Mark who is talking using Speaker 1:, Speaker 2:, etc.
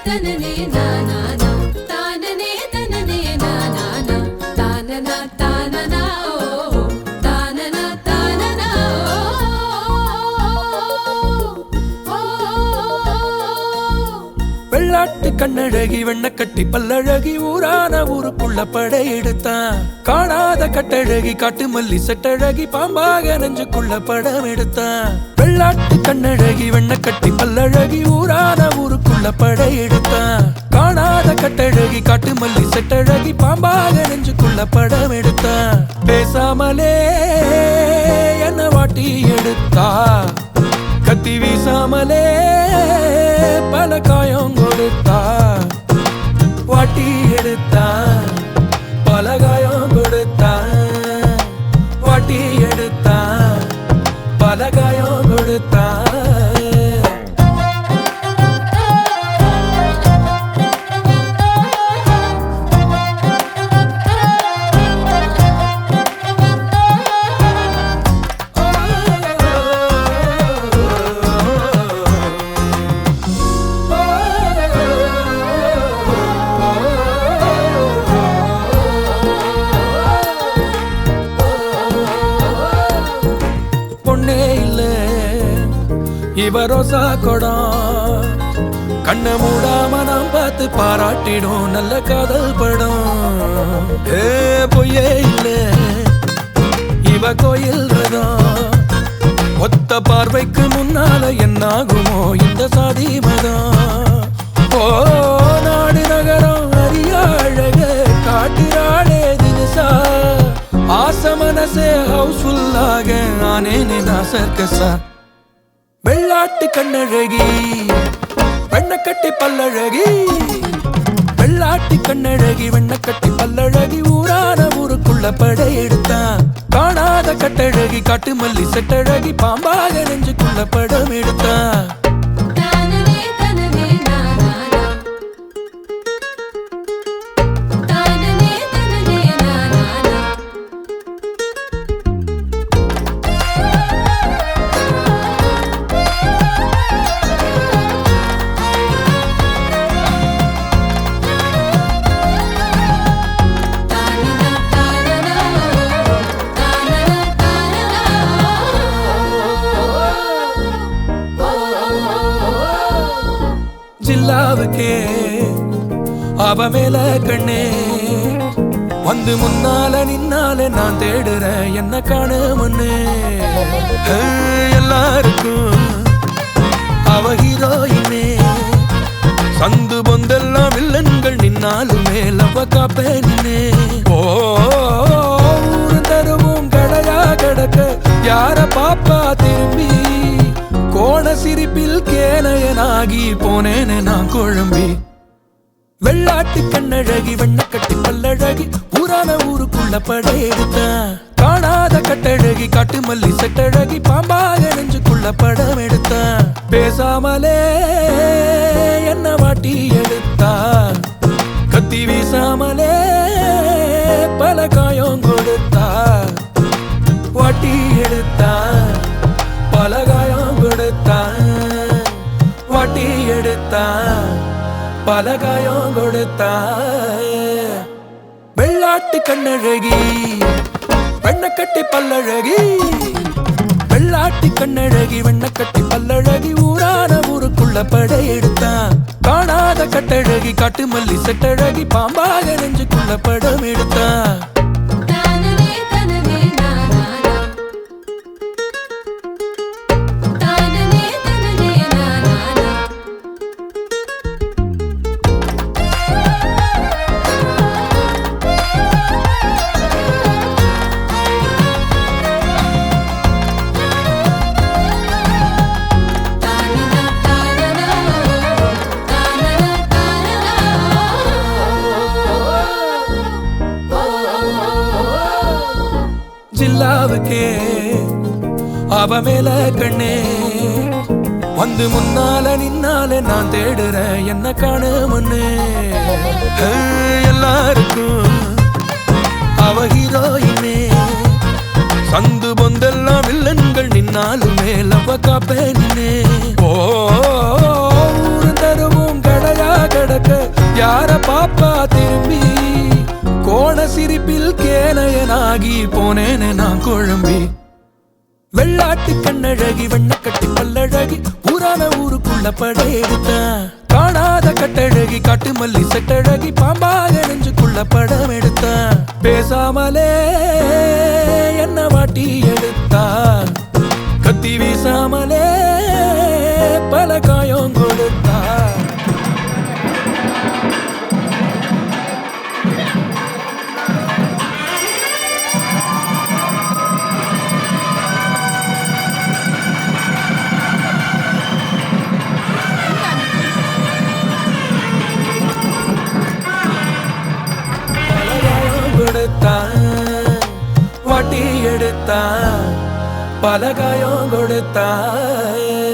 Speaker 1: தனனே நானா தானனே தனனே நானா தானனா தானனா ஓ தானனா தானனா ஓ
Speaker 2: வெள்ளாட்டு கண்ணழகி வெண்ணக்கட்டி பல்லழகி ஊரான ஊருக்குள்ள படையெடுத்தான் காணாத கட்டழகி காட்டு மல்லி செட்டழகி பாம்பாக நெஞ்சுக்குள்ள படம் எடுத்தான் வெள்ளாட்டு கண்ணழகி வெண்ணக்கட்டி பல்லழகி ஊரான ஊருக்குள்ள படையெடுத்தான் காணாத கட்டழகி காட்டு மல்லி செட்டழகி பாம்பாக நெஞ்சுக்குள்ள படம் எடுத்தான் பேசாமலே என்ன வாட்டி எடுத்தா கத்தி வீசாமலே பல காயம் கொடுத்தா வாட்டி எடுத்தா பல காயம் கொடுத்தா வாட்டி எடுத்தா பல காயம் கொடுத்தா இவ ரோசா கொடம் கண்ண மூடாம நாம் பார்த்து பாராட்டிடும் நல்ல காதல் படம் பொய்யே இல்ல இவ கோயில் ரதம் ஒத்த பார்வைக்கு முன்னால என்னாகுமோ இந்த சாதி மதம் ஓ நாடு நகரம் அறிய அழக காட்டிராளே தினசா ஆச மனசே ஹவுஸ்ஃபுல்லாக ஆனேனே நான் சர்க்கஸா வெள்ளாட்டு கண்ணழகி வெண்ணக்கட்டி பல்லழகி வெள்ளாட்டு கண்ணழகி வெண்ணக்கட்டி பல்லழகி ஊரான ஊருக்குள்ள படையெடுத்தான் காணாத கட்டழகி காட்டு மல்லி செட்டழகி பாம்பாக நெஞ்சுக்குள்ள படம் எடுத்தான்
Speaker 1: தானனே தனனே நானா தானனே தனனே நானா
Speaker 2: ஜில்லாவுக்கே அவ மேல கண்ணே வந்து முன்னால நின்னால நான் தேடுறேன் என்ன காண முன்னு எல்லாருக்கும் அவ ஹீரோயினே சந்து பொந்தெல்லாம் வில்லன்கள் நின்னாலுமே லவ காப்பேனே ஓ ஊரு தருவும் கடையா கிடக்க யார பாப்பா திரும்பி கோண சிரிப்பில் கேனையனாகி போனேனே நான் குழம்பி வெள்ளாட்டு கண்ணழகி வெண்ணக்கட்டி பல்லழகி ஊரான ஊருக்குள்ள படையெடுத்தான் காணாத கட்டழகி காட்டு மல்லி செட்டழகி பாம்பாக நெஞ்சுக்குள்ள படம் எடுத்தான் பேசாமலே என்ன வாட்டி எடுத்தா கத்தி வீசாமலே பல காயம் கொடுத்தா வாட்டி எடுத்தா பல காயம் கொடுத்தா வாட்டி எடுத்தா பல காயம் கொடுத்தா வெள்ளாட்டு கண்ணழகி வெண்ணக்கட்டி பல்லழகி வெள்ளாட்டு கண்ணழகி வெண்ணக்கட்டி பல்லழகி ஊரான ஊருக்குள்ள படையெடுத்தான் காணாத கட்டழகி காட்டு மல்லி செட்டழகி பாம்பாக நெஞ்சுக்குள்ள படம் எடுத்தான்
Speaker 1: தானனே தனனே நானா தானனே தனனே நானா
Speaker 2: ஜில்லாவுக்கே அவ மேல கண்ணே வந்து முன்னால நின்னால நான் தேடுறேன் என்ன காண முன்னு எல்லாருக்கும் அவ ஹீரோயினே சந்து பொந்தெல்லாம் வில்லன்கள் நின்னாலுமே லவ காப்பேனே ஓ ஊரு தருவும் கடையாக பாப்பா திரும்பி கோண சிரிப்பில் கேனையனாகி போனேனே நான் குழம்பி வெள்ளாட்டு கண்ணழகி வெண்ணக்கட்டி பல்லழகி ஊரான ஊருக்குள்ள படையெடுத்தான் காணாத கட்டழகி காட்டு மல்லி செட்டழகி பாம்பாக நெஞ்சுக்குள்ள படம் எடுத்தான் பேசாமலே என்ன வாட்டி எடுத்தா கத்தி வீசாமலே பல காயம் கொடுத்தா வாட்டி எடுத்தான் பலகாயம் கொடுத்தான்